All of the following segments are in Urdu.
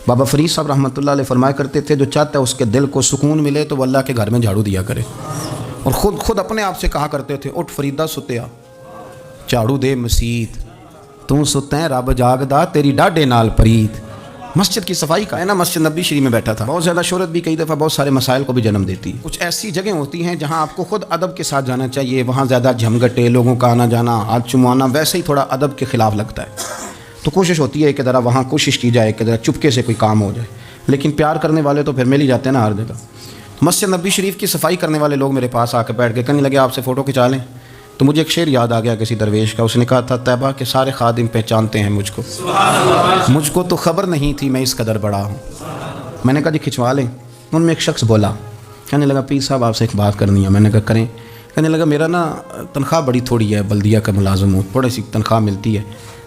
بابا فرید صاحب رحمۃ اللہ علیہ فرمایا کرتے تھے جو چاہتا ہے اس کے دل کو سکون ملے تو وہ اللہ کے گھر میں جھاڑو دیا کرے، اور خود اپنے آپ سے کہا کرتے تھے اٹھ فریدا ستیا جھاڑو دے مسیت تو ستیں رب جاگدا تیری ڈاڈے نال پرید۔ مسجد کی صفائی کا ہے نا، مسجد نبی شریف میں بیٹھا تھا، بہت زیادہ شہرت بھی کئی دفعہ بہت سارے مسائل کو بھی جنم دیتی ہے۔ کچھ ایسی جگہیں ہوتی ہیں جہاں آپ کو خود ادب کے ساتھ جانا چاہیے، وہاں زیادہ جھمگٹے لوگوں کا آنا جانا ہاتھ چموانا ویسے ہی تھوڑا ادب کے خلاف لگتا ہے، تو کوشش ہوتی ہے کہ ذرا وہاں کوشش کی جائے کہ ذرا چپکے سے کوئی کام ہو جائے، لیکن پیار کرنے والے تو پھر مل ہی جاتے ہیں نا ہر جگہ۔ مسجد نبی شریف کی صفائی کرنے والے لوگ میرے پاس آ کے بیٹھ کے کہنے لگے آپ سے فوٹو کھنچا لیں، تو مجھے ایک شعر یاد آ گیا کسی درویش کا، اس نے کہا تھا طیبہ کے سارے خادم پہچانتے ہیں مجھ کو تو خبر نہیں تھی میں اس قدر بڑا ہوں۔ میں نے کہا جی کھنچوا لیں۔ ان میں ایک شخص بولا، کہنے لگا پیر صاحب آپ سے ایک بات کرنی ہے۔ میں نے کہا کریں۔ کہنے لگا میرا نا تنخواہ بڑی تھوڑی ہے، بلدیہ کا ملازم ہوں، تھوڑی سی تنخواہ ملتی ہے،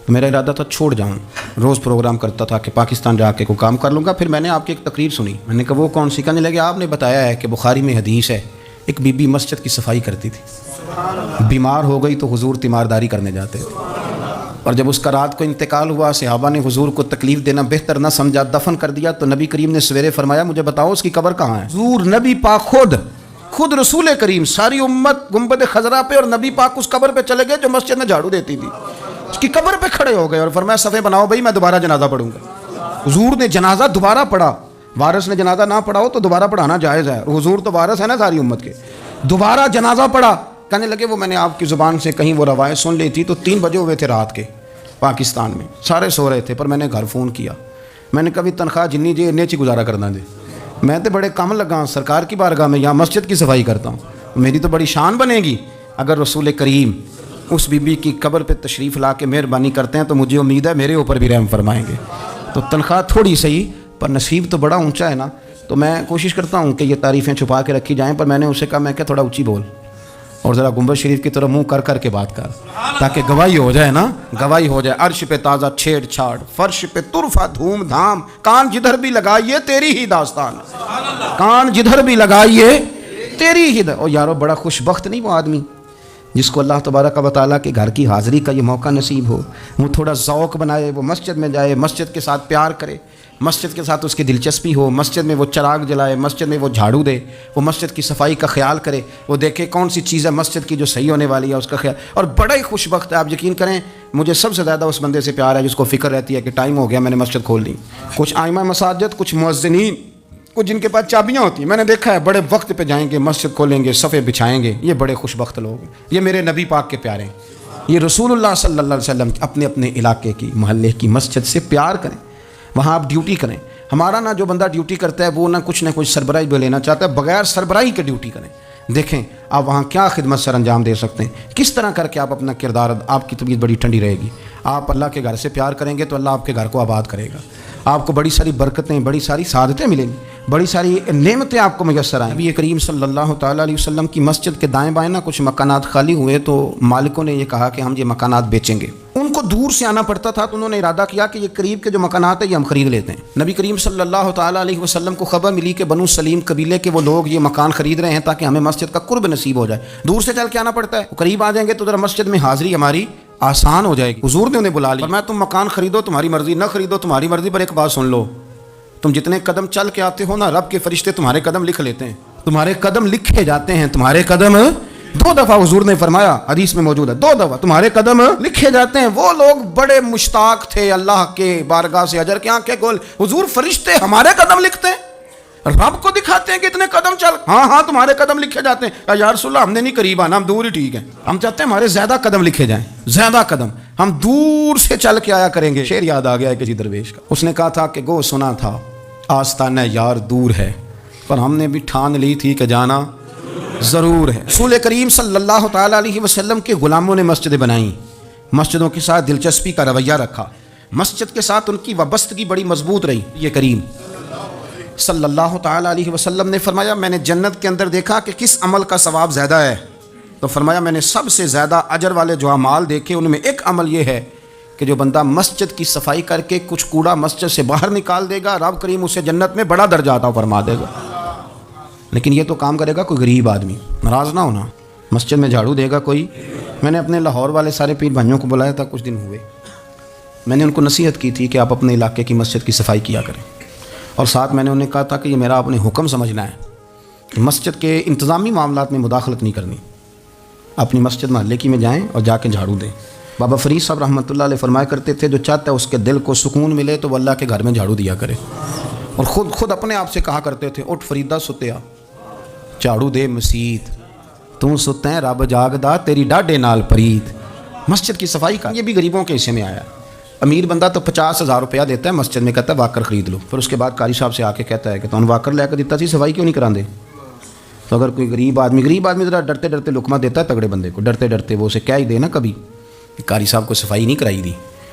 میرا ارادہ تھا چھوڑ جاؤں، روز پروگرام کرتا تھا کہ پاکستان جا کے کوئی کام کر لوں گا۔ پھر میں نے آپ کی ایک تقریر سنی، میں نے کہا وہ کون سی؟ کہنے لگے آپ نے بتایا ہے کہ بخاری میں حدیث ہے ایک بی بی مسجد کی صفائی کرتی تھی، بیمار ہو گئی تو حضور تیمارداری کرنے جاتے تھے، اور جب اس کا رات کو انتقال ہوا صحابہ نے حضور کو تکلیف دینا بہتر نہ سمجھا، دفن کر دیا، تو نبی کریم نے سویرے فرمایا مجھے بتاؤ اس کی قبر کہاں ہے؟ حضور نبی پاک خود رسول کریم ساری امت گنبد خضرا پہ اور نبی پاک اس قبر پہ چلے گئے جو مسجد میں جھاڑو دیتی تھی، اس کی قبر پہ کھڑے ہو گئے اور فرمایا صفے بناؤ بھائی میں دوبارہ جنازہ پڑھوں گا۔ حضور نے جنازہ دوبارہ پڑھا، وارث نے جنازہ نہ پڑھا ہو تو دوبارہ پڑھانا جائز ہے، حضور تو وارث ہے نا ساری امت کے، دوبارہ جنازہ پڑھا۔ کہنے لگے وہ میں نے آپ کی زبان سے کہیں وہ روایت سن لی تھی، تو 3 بجے ہوئے تھے رات کے پاکستان میں، سارے سو رہے تھے، پر میں نے گھر فون کیا، میں نے کبھی تنخواہ جنی جی انہیں چی گزارا کرنا دے، میں تو بڑے کم لگا سرکار کی بارگاہ میں، یہاں مسجد کی صفائی کرتا ہوں، میری تو بڑی شان بنے گی اگر رسول کریم اس بی بی کی قبر پہ تشریف لا کے مہربانی کرتے ہیں، تو مجھے امید ہے میرے اوپر بھی رحم فرمائیں گے۔ تو تنخواہ تھوڑی صحیح پر نصیب تو بڑا اونچا ہے نا، تو میں کوشش کرتا ہوں کہ یہ تعریفیں چھپا کے رکھی جائیں، پر میں نے اسے کہا میں کہ تھوڑا اونچی بول اور ذرا گنبد شریف کی طرف منہ کر کے بات کر، تاکہ گواہی ہو جائے نا، گواہی ہو جائے۔ عرش پہ تازہ چھیڑ چھاڑ، فرش پہ طرفہ دھوم دھام، کان جدھر بھی لگائیے تیری ہی داستان، کان جدھر بھی لگائیے تیری ہی اور یارو بڑا خوش بخت نہیں وہ آدمی جس کو اللہ تبارک و تعالیٰ کے گھر کی حاضری کا یہ موقع نصیب ہو، وہ تھوڑا ذوق بنائے، وہ مسجد میں جائے، مسجد کے ساتھ پیار کرے، مسجد کے ساتھ اس کی دلچسپی ہو، مسجد میں وہ چراغ جلائے، مسجد میں وہ جھاڑو دے، وہ مسجد کی صفائی کا خیال کرے، وہ دیکھے کون سی چیز ہے مسجد کی جو صحیح ہونے والی ہے اس کا خیال، اور بڑا ہی خوش بخت ہے۔ آپ یقین کریں مجھے سب سے زیادہ اس بندے سے پیار ہے جس کو فکر رہتی ہے کہ ٹائم ہو گیا میں نے مسجد کھول لی۔ کچھ ائمہ مساجد، کچھ مؤذنین، کچھ جن کے پاس چابیاں ہوتی ہیں، میں نے دیکھا ہے بڑے وقت پہ جائیں گے، مسجد کھولیں گے، صفے بچھائیں گے، یہ بڑے خوش بخت لوگ ہیں، یہ میرے نبی پاک کے پیارے ہیں، یہ رسول اللہ صلی اللہ علیہ وسلم اپنے اپنے علاقے کی محلے کی مسجد سے پیار کریں، وہاں آپ ڈیوٹی کریں۔ ہمارا نا جو بندہ ڈیوٹی کرتا ہے وہ نہ کچھ سربراہی بھی لینا چاہتا ہے، بغیر سربراہی کے ڈیوٹی کریں، دیکھیں آپ وہاں کیا خدمت سر انجام دے سکتے ہیں، کس طرح کر کے آپ اپنا کردار، آپ کی طبیعت بڑی ٹھنڈی رہے گی۔ آپ اللہ کے گھر سے پیار کریں گے تو اللہ آپ کے گھر کو آباد کرے گا، آپ کو بڑی ساری برکتیں، بڑی ساری سعادتیں ملیں گی، بڑی ساری نعمتیں آپ کو میسر آئیں۔ نبی کریم صلی اللہ تعالیٰ علیہ وسلم کی مسجد کے دائیں بائیں نا کچھ مکانات خالی ہوئے، تو مالکوں نے یہ کہا کہ ہم یہ مکانات بیچیں گے، ان کو دور سے آنا پڑتا تھا، تو انہوں نے ارادہ کیا کہ یہ قریب کے جو مکانات ہیں یہ ہم خرید لیتے ہیں۔ نبی کریم صلی اللہ تعالیٰ علیہ وسلم کو خبر ملی کہ بنو سلیم قبیلے کے وہ لوگ یہ مکان خرید رہے ہیں تاکہ ہمیں مسجد کا قرب نصیب ہو جائے، دور سے چل کے آنا پڑتا ہے، قریب آ جائیں گے تو ذرا مسجد میں حاضری ہماری آسان ہو جائے گی۔ حضور نے انہیں بلا لیا، فرمایا تم مکان خریدو تمہاری مرضی، نہ خریدو تمہاری مرضی، پر ایک بات سن لو، تم جتنے قدم چل کے آتے ہو نا رب کے فرشتے تمہارے قدم لکھ لیتے ہیں، تمہارے قدم لکھے جاتے ہیں، تمہارے قدم 2 دفعہ حضور نے فرمایا، حدیث میں موجود ہے 2 دفعہ تمہارے قدم لکھے جاتے ہیں۔ وہ لوگ بڑے مشتاق تھے اللہ کے بارگاہ سے اجر کے آنکھیں کھول، حضور فرشتے ہمارے قدم لکھتے ہیں، رب کو دکھاتے ہیں کہ اتنے قدم چل، ہاں تمہارے قدم لکھے جاتے ہیں۔ یا رسول اللہ ہم نے نہیں قریب آنا، ہم دور ہی ٹھیک ہے، ہم چاہتے ہیں ہمارے زیادہ قدم لکھے جائیں، زیادہ قدم، ہم دور سے چل کے آیا کریں گے۔ شعر یاد آ گیا ہے کسی درویش کا، اس نے کہا تھا کہ گو سنا تھا آستانہ یار دور ہے، پر ہم نے بھی ٹھان لی تھی کہ جانا ضرور ہے۔ رسول کریم صلی اللہ تعالیٰ علیہ وسلم کے غلاموں نے مسجدیں بنائیں، مسجدوں کے ساتھ دلچسپی کا رویہ رکھا، مسجد کے ساتھ ان کی وابستگی بڑی مضبوط رہی۔ یہ کریم صلی اللہ تعالیٰ علیہ وسلم نے فرمایا میں نے جنت کے اندر دیکھا کہ کس عمل کا ثواب زیادہ ہے، تو فرمایا میں نے سب سے زیادہ اجر والے جو اعمال دیکھے ان میں ایک عمل یہ ہے کہ جو بندہ مسجد کی صفائی کر کے کچھ کوڑا مسجد سے باہر نکال دے گا، رب کریم اسے جنت میں بڑا درجہ عطا فرما دے گا۔ لیکن یہ تو کام کرے گا کوئی غریب آدمی، ناراض نہ ہونا، مسجد میں جھاڑو دے گا کوئی۔ میں نے اپنے لاہور والے سارے پیر بھائیوں کو بلایا تھا، کچھ دن ہوئے، میں نے ان کو نصیحت کی تھی کہ آپ اپنے علاقے کی مسجد کی صفائی کیا کریں، اور ساتھ میں نے انہیں کہا تھا کہ یہ میرا اپنے حکم سمجھنا ہے کہ مسجد کے انتظامی معاملات میں مداخلت نہیں کرنی، اپنی مسجد محلے کی میں جائیں اور جا کے جھاڑو دیں۔ بابا فرید صاحب رحمۃ اللہ علیہ فرمایا کرتے تھے جو چاہتا ہے اس کے دل کو سکون ملے تو وہ اللہ کے گھر میں جھاڑو دیا کرے، اور خود اپنے آپ سے کہا کرتے تھے اٹھ فریدا ستیا جھاڑو دے مسجد، تو ستیں رب جاگدا تیری ڈاڈے نال پرید۔ مسجد کی صفائی کا یہ بھی غریبوں کے حصے میں آیا۔ امیر بندہ تو 50,000 روپیہ دیتا ہے مسجد میں، کہتا ہے واکر خرید لو، پھر اس کے بعد قاری صاحب سے آ کے کہتا ہے کہ تو واکر لے کے دیتا سی صفائی کیوں نہیں کراندے؟ تو اگر کوئی غریب آدمی ذرا ڈرتے ڈرتے لقمہ دیتا ہے تگڑے بندے کو، ڈرتے ڈرتے وہ اسے کہہ ہی دے نا کبھی کہ قاری صاحب کو صفائی نہیں کرائی دی،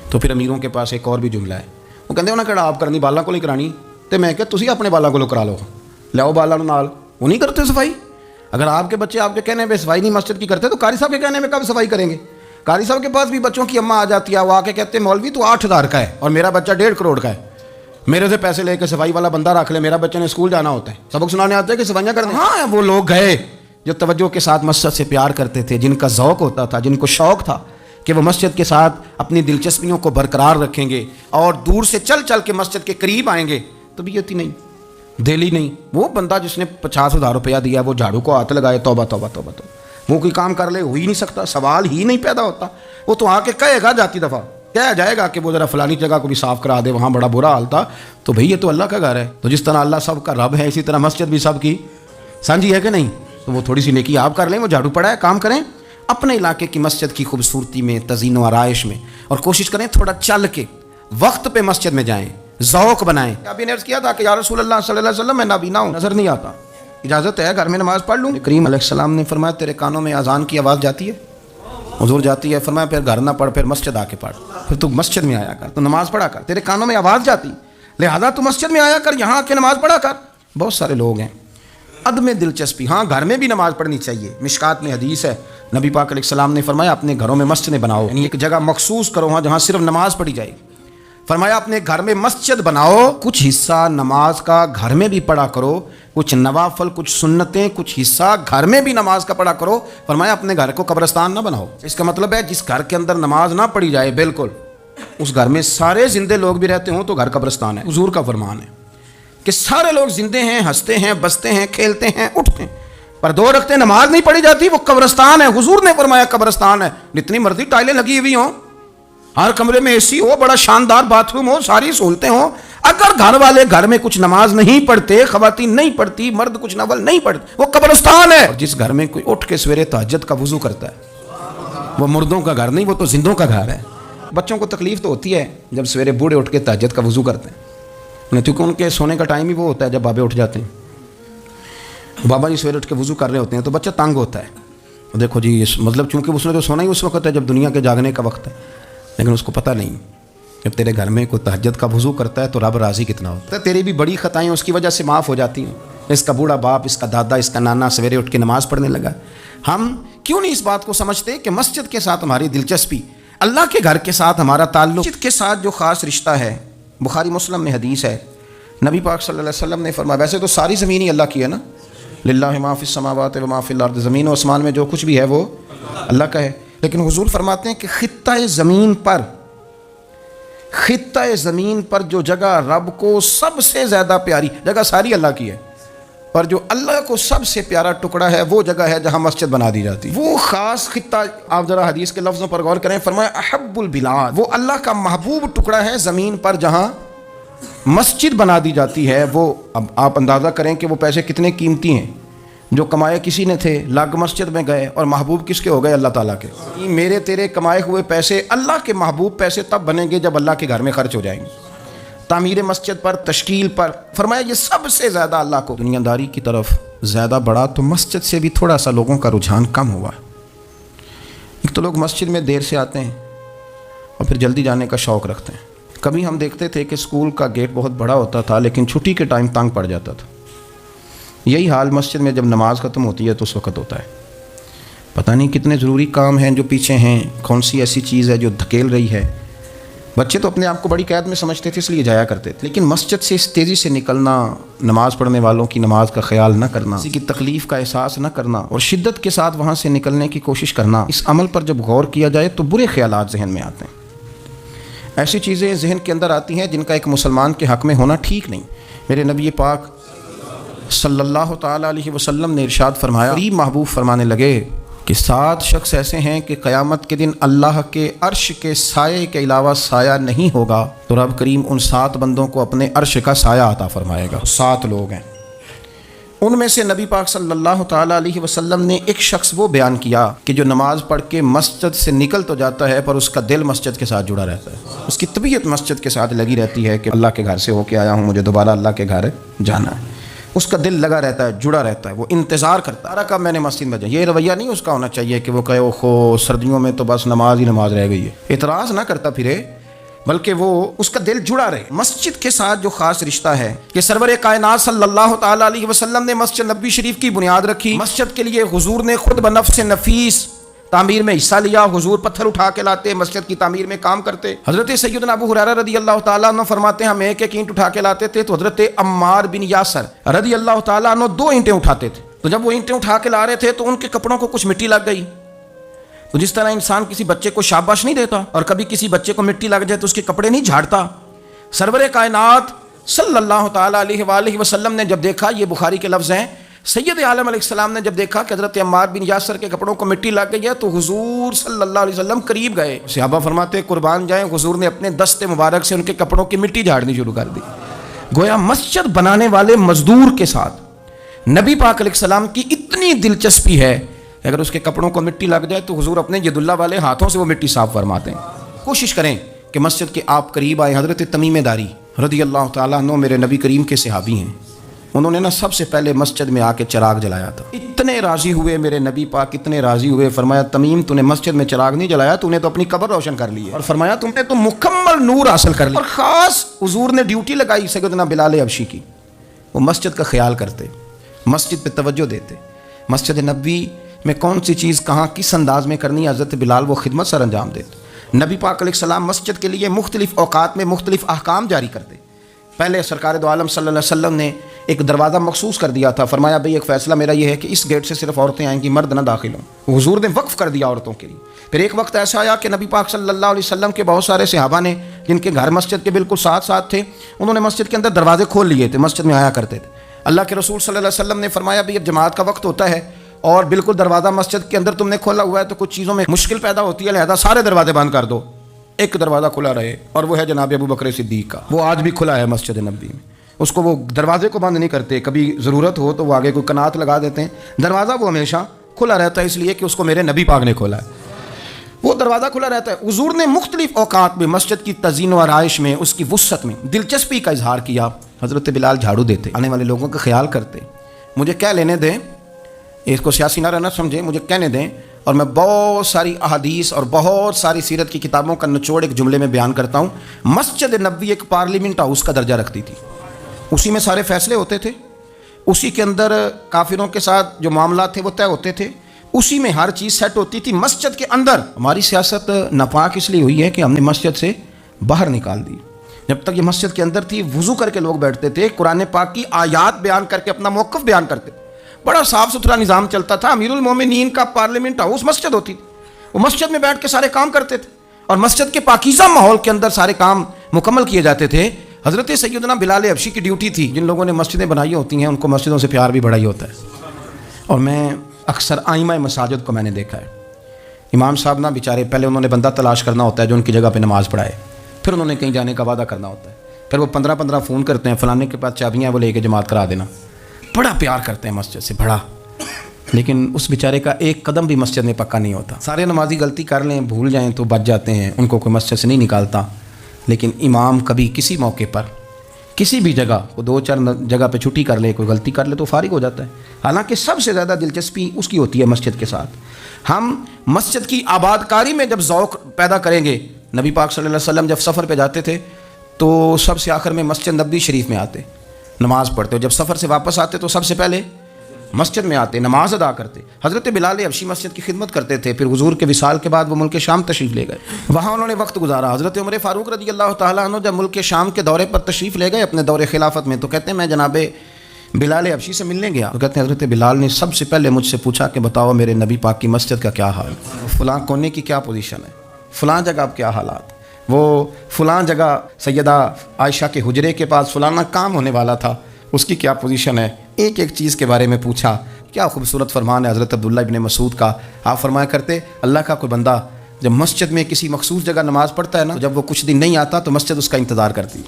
تو پھر امیروں کے پاس ایک اور بھی جملہ ہے، وہ کہتے ہیں کہڑا آپ کرنی بالاں کو نہیں کرانی، تو میں کہ تسی اپنے بالاں کو کرا لو، لیاؤ بالاں نال، وہ نہیں کرتے صفائی۔ اگر آپ کے بچے آپ کے کہنے پہ صفائی نہیں مسجد کی کرتے تو قاری صاحب کے کہنے میں کب صفائی کریں گے؟ قاری صاحب کے پاس بھی بچوں کی اماں آ جاتی ہے، وہ آ کے کہتے ہیں مولوی تو 8,000 کا ہے اور میرا بچہ 1.5 کروڑ کا ہے، میرے سے پیسے لے کے صفائی والا بندہ رکھ لے، میرا بچے نے اسکول جانا ہوتا ہے، سبق سنانے آتے ہیں کہ صفائیاں کرنے۔ ہاں وہ لوگ گئے جو توجہ کے ساتھ مسجد سے پیار کرتے تھے، جن کا ذوق ہوتا تھا، جن کو شوق تھا کہ وہ مسجد کے ساتھ اپنی دلچسپیوں کو برقرار رکھیں گے اور دور سے چل چل کے مسجد کے قریب آئیں گے۔ طبیعت ہی نہیں، دل ہی نہیں۔ وہ بندہ جس نے 50,000 روپیہ دیا وہ جھاڑو کو ہاتھ لگائے توبہ توبہ توبہ توبہ، وہ کوئی کام کر لے ہو ہی نہیں سکتا، سوال ہی نہیں پیدا ہوتا۔ وہ تو آ کے کہے گا جاتی دفعہ، کہا جائے گا کہ وہ ذرا فلانی جگہ کو بھی صاف کرا دے، وہاں بڑا برا حال تھا، تو بھئی یہ تو اللہ کا گھر ہے، تو جس طرح اللہ سب کا رب ہے اسی طرح مسجد بھی سب کی سانجھی ہے کہ نہیں؟ تو وہ تھوڑی سی نیکی آپ کر لیں، وہ جھاڑو پڑا ہے کام کریں اپنے علاقے کی مسجد کی خوبصورتی میں، تزئین و آرائش میں، اور کوشش کریں تھوڑا چل کے وقت پہ مسجد میں جائیں، ذوق بنائیں۔ ابھی نے عرض کیا تھا کہ یا رسول اللہ صلی اللہ علیہ وسلم میں نابینا ہوں، نظر نہیں آتا، اجازت ہے گھر میں نماز پڑھ لوں؟ کریم علیہ السلام نے فرمایا تیرے کانوں میں اذان کی آواز جاتی ہے؟ حضور جاتی ہے۔ فرمایا پھر گھر نہ پڑھ، پھر مسجد آ کے پڑھ، پھر تو مسجد میں آیا کر، تو نماز پڑھا کر، تیرے کانوں میں آواز جاتی لہذا تو مسجد میں آیا کر، یہاں آ کے نماز پڑھا کر۔ بہت سارے لوگ ہیں عدم دلچسپی، ہاں گھر میں بھی نماز پڑھنی چاہیے، مشکات میں حدیث ہے، نبی پاک علیہ السلام نے فرمایا اپنے گھروں میں مسجدیں بناؤ، یعنی ایک جگہ مخصوص کرو ہاں جہاں صرف نماز پڑھی جائے۔ فرمایا اپنے گھر میں مسجد بناؤ، کچھ حصہ نماز کا گھر میں بھی پڑھا کرو، کچھ نوافل، کچھ سنتیں، کچھ حصہ گھر میں بھی نماز کا پڑھا کرو۔ فرمایا اپنے گھر کو قبرستان نہ بناؤ۔ اس کا مطلب ہے جس گھر کے اندر نماز نہ پڑھی جائے بالکل، اس گھر میں سارے زندے لوگ بھی رہتے ہوں تو گھر قبرستان ہے۔ حضور کا فرمان ہے کہ سارے لوگ زندے ہیں، ہنستے ہیں، بستے ہیں، کھیلتے ہیں، اٹھتے ہیں، پر 2 رکعتیں نماز نہیں پڑھی جاتی، وہ قبرستان ہے۔ حضور نے فرمایا قبرستان ہے، جتنی مرضی ٹائلیں لگی ہوئی ہوں، ہر کمرے میں اے سی ہو، بڑا شاندار باتھ روم ہو، ساری سہولتیں ہوں، اگر گھر والے گھر میں کچھ نماز نہیں پڑھتے، خواتین نہیں پڑھتی، مرد کچھ نفل نہیں پڑھتے، وہ قبرستان ہے۔ اور جس گھر میں کوئی اٹھ کے سویرے تہجد کا وضو کرتا ہے، وہ مردوں کا گھر نہیں، وہ تو زندوں کا گھر ہے۔ بچوں کو تکلیف تو ہوتی ہے جب سویرے بوڑھے اٹھ کے تہجد کا وضو کرتے ہیں، کیونکہ ان کے سونے کا ٹائم ہی وہ ہوتا ہے جب بابے اٹھ جاتے ہیں۔ بابا جی سویرے اٹھ کے وضو کر رہے ہوتے ہیں تو بچہ تنگ ہوتا ہے، دیکھو جی مطلب چونکہ اس نے تو سونا ہی اس وقت ہے جب دنیا کے جاگنے کا وقت ہے، لیکن اس کو پتہ نہیں جب تیرے گھر میں کوئی تہجد کا وضو کرتا ہے تو رب راضی کتنا ہوتا ہے۔ تیری بھی بڑی خطائیں اس کی وجہ سے معاف ہو جاتی ہیں۔ اس کا بوڑھا باپ، اس کا دادا، اس کا نانا سویرے اٹھ کے نماز پڑھنے لگا۔ ہم کیوں نہیں اس بات کو سمجھتے کہ مسجد کے ساتھ ہماری دلچسپی، اللہ کے گھر کے ساتھ ہمارا تعلق، مسجد کے ساتھ جو خاص رشتہ ہے۔ بخاری مسلم میں حدیث ہے، نبی پاک صلی اللہ علیہ وسلم نے فرمایا، ویسے تو ساری زمین ہی اللہ کی ہے نا، للہ ما فی السماوات و ما فی الارض، زمین و آسمان میں جو کچھ بھی ہے وہ اللہ کا ہے، لیکن حضور فرماتے ہیں کہ خطہ زمین پر جو جگہ رب کو سب سے زیادہ پیاری جگہ، ساری اللہ کی ہے، پر جو اللہ کو سب سے پیارا ٹکڑا ہے وہ جگہ ہے جہاں مسجد بنا دی جاتی ہے۔ وہ خاص خطہ، آپ ذرا حدیث کے لفظوں پر غور کریں، فرمایا احب البلاد، وہ اللہ کا محبوب ٹکڑا ہے زمین پر جہاں مسجد بنا دی جاتی ہے۔ وہ اب آپ اندازہ کریں کہ وہ پیسے کتنے قیمتی ہیں، جو کمائے کسی نے تھے، لگ مسجد میں گئے، اور محبوب کس کے ہو گئے؟ اللہ تعالیٰ کے۔ میرے تیرے کمائے ہوئے پیسے اللہ کے محبوب پیسے تب بنیں گے جب اللہ کے گھر میں خرچ ہو جائیں گے، تعمیر مسجد پر، تشکیل پر۔ فرمایا یہ سب سے زیادہ اللہ کو دنیا داری کی طرف زیادہ بڑھا تو مسجد سے بھی تھوڑا سا لوگوں کا رجحان کم ہوا ہے۔ ایک تو لوگ مسجد میں دیر سے آتے ہیں اور پھر جلدی جانے کا شوق رکھتے ہیں۔ کبھی ہم دیکھتے تھے کہ اسکول کا گیٹ بہت بڑا ہوتا تھا لیکن چھٹی کے ٹائم تنگ پڑ جاتا تھا۔ یہی حال مسجد میں جب نماز ختم ہوتی ہے تو اس وقت ہوتا ہے۔ پتہ نہیں کتنے ضروری کام ہیں جو پیچھے ہیں، کون سی ایسی چیز ہے جو دھکیل رہی ہے۔ بچے تو اپنے آپ کو بڑی قید میں سمجھتے تھے اس لیے جایا کرتے تھے، لیکن مسجد سے اس تیزی سے نکلنا، نماز پڑھنے والوں کی نماز کا خیال نہ کرنا، کسی کی تکلیف کا احساس نہ کرنا اور شدت کے ساتھ وہاں سے نکلنے کی کوشش کرنا، اس عمل پر جب غور کیا جائے تو برے خیالات ذہن میں آتے ہیں۔ ایسی چیزیں ذہن کے اندر آتی ہیں جن کا ایک مسلمان کے حق میں ہونا ٹھیک نہیں۔ میرے نبی پاک صلی اللہ تعالیٰ علیہ وسلم نے ارشاد فرمایا، قریب محبوب فرمانے لگے کہ 7 شخص ایسے ہیں کہ قیامت کے دن اللہ کے عرش کے سائے کے علاوہ سایہ نہیں ہوگا، تو رب کریم ان 7 بندوں کو اپنے عرش کا سایہ عطا فرمائے گا۔ 7 لوگ ہیں، ان میں سے نبی پاک صلی اللہ تعالیٰ علیہ وسلم نے ایک شخص وہ بیان کیا کہ جو نماز پڑھ کے مسجد سے نکل تو جاتا ہے پر اس کا دل مسجد کے ساتھ جڑا رہتا ہے، اس کی طبیعت مسجد کے ساتھ لگی رہتی ہے کہ اللہ کے گھر سے ہو کے آیا ہوں، مجھے دوبارہ اللہ کے گھر جانا ہے، اس کا دل لگا رہتا ہے، جڑا رہتا ہے، وہ انتظار کرتا ہے کب میں نے مسجد میں جائے۔ یہ رویہ نہیں اس کا ہونا چاہیے کہ وہ کہے اوہو سردیوں میں تو بس نماز ہی نماز رہ گئی ہے، اعتراض نہ کرتا پھرے، بلکہ وہ اس کا دل جڑا رہے۔ مسجد کے ساتھ جو خاص رشتہ ہے کہ سرور کائنات صلی اللہ تعالیٰ علیہ وسلم نے مسجد نبوی شریف کی بنیاد رکھی، مسجد کے لیے حضور نے خود بنفس نفیس تعمیر میں حصہ لیا، حضور پتھر اٹھا کے لاتے، مسجد کی تعمیر میں کام کرتے۔ حضرت سیدنا ابو ہریرہ رضی اللہ تعالیٰ عنہ فرماتے ہیں ہم ایک اینٹ اٹھا کے لاتے تھے تو حضرت عمار بن یاسر رضی اللہ تعالیٰ عنہ 2 اینٹیں اٹھاتے تھے، تو جب وہ اینٹیں اٹھا کے لا رہے تھے تو ان کے کپڑوں کو کچھ مٹی لگ گئی، تو جس طرح انسان کسی بچے کو شاباش نہیں دیتا اور کبھی کسی بچے کو مٹی لگ جائے تو اس کے کپڑے نہیں جھاڑتا، سرور کائنات صلی اللہ تعالیٰ علیہ وآلہ وسلم نے جب دیکھا، یہ بخاری کے لفظ ہیں، سید عالم علیہ السلام نے جب دیکھا کہ حضرت عمار بن یاسر کے کپڑوں کو مٹی لگ گئی ہے تو حضور صلی اللہ علیہ وسلم قریب گئے، صحابہ فرماتے قربان جائیں، حضور نے اپنے دست مبارک سے ان کے کپڑوں کی مٹی جھاڑنی شروع کر دی۔ گویا مسجد بنانے والے مزدور کے ساتھ نبی پاک علیہ السلام کی اتنی دلچسپی ہے، اگر اس کے کپڑوں کو مٹی لگ جائے تو حضور اپنے ید اللہ والے ہاتھوں سے وہ مٹی صاف فرماتے ہیں۔ کوشش کریں کہ مسجد کے آپ قریب آئیں۔ حضرت تمیم داری رضی اللہ تعالیٰ عنہ میرے نبی کریم کے صحابی ہیں، انہوں نے سب سے پہلے مسجد میں آ کے چراغ جلایا تھا، اتنے راضی ہوئے میرے نبی پاک، اتنے راضی ہوئے، فرمایا تمیم تو نے مسجد میں چراغ نہیں جلایا، تو نے تو اپنی قبر روشن کر لی ہے، اور فرمایا تم نے تو مکمل نور حاصل کر لیا۔ اور خاص حضور نے ڈیوٹی لگائی سیدنا بلال حبشی کی، وہ مسجد کا خیال کرتے، مسجد پہ توجہ دیتے، مسجد نبوی میں کون سی چیز کہاں کس انداز میں کرنی ہے، حضرت بلال وہ خدمت سر انجام دیتے۔ نبی پاک علیہ السلام مسجد کے لیے مختلف اوقات میں مختلف احکام جاری کرتے۔ پہلے سرکار دو عالم صلی اللہ علیہ وسلم نے ایک دروازہ مخصوص کر دیا تھا، فرمایا بھئی ایک فیصلہ میرا یہ ہے کہ اس گیٹ سے صرف عورتیں آئیں گی، مرد نہ داخل ہوں، حضور نے وقف کر دیا عورتوں کے لیے۔ پھر ایک وقت ایسا آیا کہ نبی پاک صلی اللہ علیہ وسلم کے بہت سارے صحابہ نے جن کے گھر مسجد کے بالکل ساتھ ساتھ تھے، انہوں نے مسجد کے اندر دروازے کھول لیے تھے، مسجد میں آیا کرتے تھے۔ اللہ کے رسول صلی اللہ علیہ وسلم نے فرمایا بھئی اب جماعت کا وقت ہوتا ہے اور بالکل دروازہ مسجد کے اندر تم نے کھولا ہوا ہے تو کچھ چیزوں میں مشکل پیدا ہوتی ہے، لہذا سارے دروازے بند کر دو، ایک دروازہ کھلا رہے، اور وہ ہے جناب ابو بکر صدیق کا، وہ آج بھی کھلا ہے مسجد نبوی میں، اس کو وہ دروازے کو بند نہیں کرتے، کبھی ضرورت ہو تو وہ آگے کوئی کنات لگا دیتے ہیں، دروازہ وہ ہمیشہ کھلا رہتا ہے اس لیے کہ اس کو میرے نبی پاک نے کھولا ہے، وہ دروازہ کھلا رہتا ہے۔ حضور نے مختلف اوقات میں مسجد کی تزئین و آرائش میں، اس کی وسعت میں دلچسپی کا اظہار کیا۔ حضرت بلال جھاڑو دیتے، آنے والے لوگوں کا خیال کرتے، مجھے کیا لینے دیں، اس کو سیاسی نہ رہنا سمجھیں، مجھے کہنے دیں، اور میں بہت ساری احادیث اور بہت ساری سیرت کی کتابوں کا نچوڑ ایک جملے میں بیان کرتا ہوں۔ مسجد نبوی ایک پارلیمنٹ ہاؤس کا درجہ رکھتی تھی، اسی میں سارے فیصلے ہوتے تھے، اسی کے اندر کافروں کے ساتھ جو معاملات تھے وہ طے ہوتے تھے، اسی میں ہر چیز سیٹ ہوتی تھی مسجد کے اندر۔ ہماری سیاست ناپاک اس لیے ہوئی ہے کہ ہم نے مسجد سے باہر نکال دی، جب تک یہ مسجد کے اندر تھی وضو کر کے لوگ بیٹھتے تھے، قرآن پاک کی آیات بیان کر کے اپنا موقف بیان کرتے، بڑا صاف ستھرا نظام چلتا تھا۔ امیر المومنین کا پارلیمنٹ ہاؤس مسجد ہوتی تھی، وہ مسجد میں بیٹھ کے سارے کام کرتے تھے، اور مسجد کے پاکیزہ ماحول کے اندر سارے کام مکمل کیے جاتے تھے۔ حضرت سیدنا بلال حبشی کی ڈیوٹی تھی، جن لوگوں نے مسجدیں بنائی ہوتی ہیں ان کو مسجدوں سے پیار بھی بڑا ہی ہوتا ہے، اور میں اکثر آئمہ مساجد کو میں نے دیکھا ہے، امام صاحب نہ بیچارے پہلے انہوں نے بندہ تلاش کرنا ہوتا ہے جو ان کی جگہ پہ نماز پڑھائے، پھر انہوں نے کہیں جانے کا وعدہ کرنا ہوتا ہے، پھر وہ 15 فون کرتے ہیں فلانے کے پاس چابیاں وہ لے کے جماعت کرا دینا، بڑا پیار کرتے ہیں مسجد سے بڑا، لیکن اس بیچارے کا ایک قدم بھی مسجد میں پکا نہیں ہوتا۔ سارے نمازی غلطی کر لیں بھول جائیں تو بچ جاتے ہیں، ان کو کوئی مسجد سے نہیں نکالتا، لیکن امام کبھی کسی موقع پر کسی بھی جگہ وہ 2-4 جگہ پہ چھٹی کر لے، کوئی غلطی کر لے تو فارغ ہو جاتا ہے، حالانکہ سب سے زیادہ دلچسپی اس کی ہوتی ہے مسجد کے ساتھ۔ ہم مسجد کی آباد کاری میں جب ذوق پیدا کریں گے، نبی پاک صلی اللہ علیہ وسلم جب سفر پہ جاتے تھے تو سب سے آخر میں مسجد نبوی شریف میں آتے، نماز پڑھتے، جب سفر سے واپس آتے تو سب سے پہلے مسجد میں آتے، نماز ادا کرتے۔ حضرت بلال حبشی مسجد کی خدمت کرتے تھے، پھر حضور کے وصال کے بعد وہ ملک شام تشریف لے گئے، وہاں انہوں نے وقت گزارا۔ حضرت عمر فاروق رضی اللہ تعالیٰ عنہ جب ملک شام کے دورے پر تشریف لے گئے اپنے دور خلافت میں، تو کہتے ہیں میں جناب بلال حبشی سے ملنے گیا، تو کہتے ہیں حضرت بلال نے سب سے پہلے مجھ سے پوچھا کہ بتاؤ میرے نبی پاک کی مسجد کا کیا حال، فلاں کونے کی کیا پوزیشن ہے، فلاں جگہ اب کیا حالات۔ وہ فلاں جگہ سیدہ عائشہ کے حجرے کے پاس فلانا کام ہونے والا تھا، اس کی کیا پوزیشن ہے، ایک ایک چیز کے بارے میں پوچھا۔ کیا خوبصورت فرمان ہے حضرت عبداللہ ابن مسعود کا۔ آپ فرمایا کرتے اللہ کا کوئی بندہ جب مسجد میں کسی مخصوص جگہ نماز پڑھتا ہے نا، جب وہ کچھ دن نہیں آتا تو مسجد اس کا انتظار کرتی،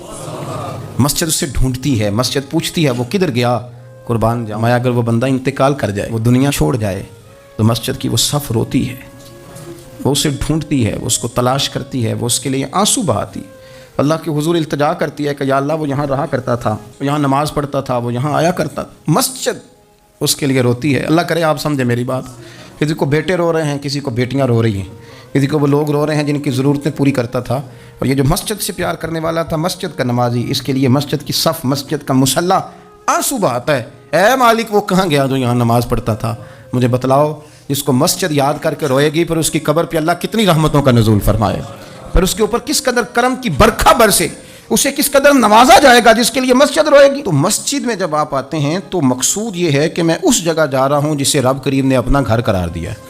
مسجد اس سے ڈھونڈتی ہے، مسجد پوچھتی ہے وہ کدھر گیا، قربان جاؤں میں اگر وہ بندہ انتقال کر جائے، وہ دنیا چھوڑ جائے، تو مسجد کی وہ صف روتی ہے، وہ اسے ڈھونڈتی ہے، وہ اس کو تلاش کرتی ہے، وہ اس کے لیے آنسو بہاتی، اللہ کے حضور التجا کرتی ہے کہ یا اللہ وہ یہاں رہا کرتا تھا، وہ یہاں نماز پڑھتا تھا، وہ یہاں آیا کرتا تھا، مسجد اس کے لیے روتی ہے۔ اللہ کرے آپ سمجھے میری بات۔ کسی کو بیٹے رو رہے ہیں، کسی کو بیٹیاں رو رہی ہیں، کسی کو وہ لوگ رو رہے ہیں جن کی ضرورتیں پوری کرتا تھا، اور یہ جو مسجد سے پیار کرنے والا تھا، مسجد کا نمازی، اس کے لیے مسجد کی صف، مسجد کا مصلی آنسو بہاتا ہے، اے مالک وہ کہاں گیا جو یہاں نماز پڑھتا تھا، مجھے بتلاؤ۔ جس کو مسجد یاد کر کے روئے گی، پھر اس کی قبر پہ اللہ کتنی رحمتوں کا نزول فرمائے، پھر اس کے اوپر کس قدر کرم کی برکھا برسے، اسے کس قدر نوازا جائے گا جس کے لیے مسجد روئے گی۔ تو مسجد میں جب آپ آتے ہیں تو مقصود یہ ہے کہ میں اس جگہ جا رہا ہوں جسے رب کریم نے اپنا گھر قرار دیا ہے۔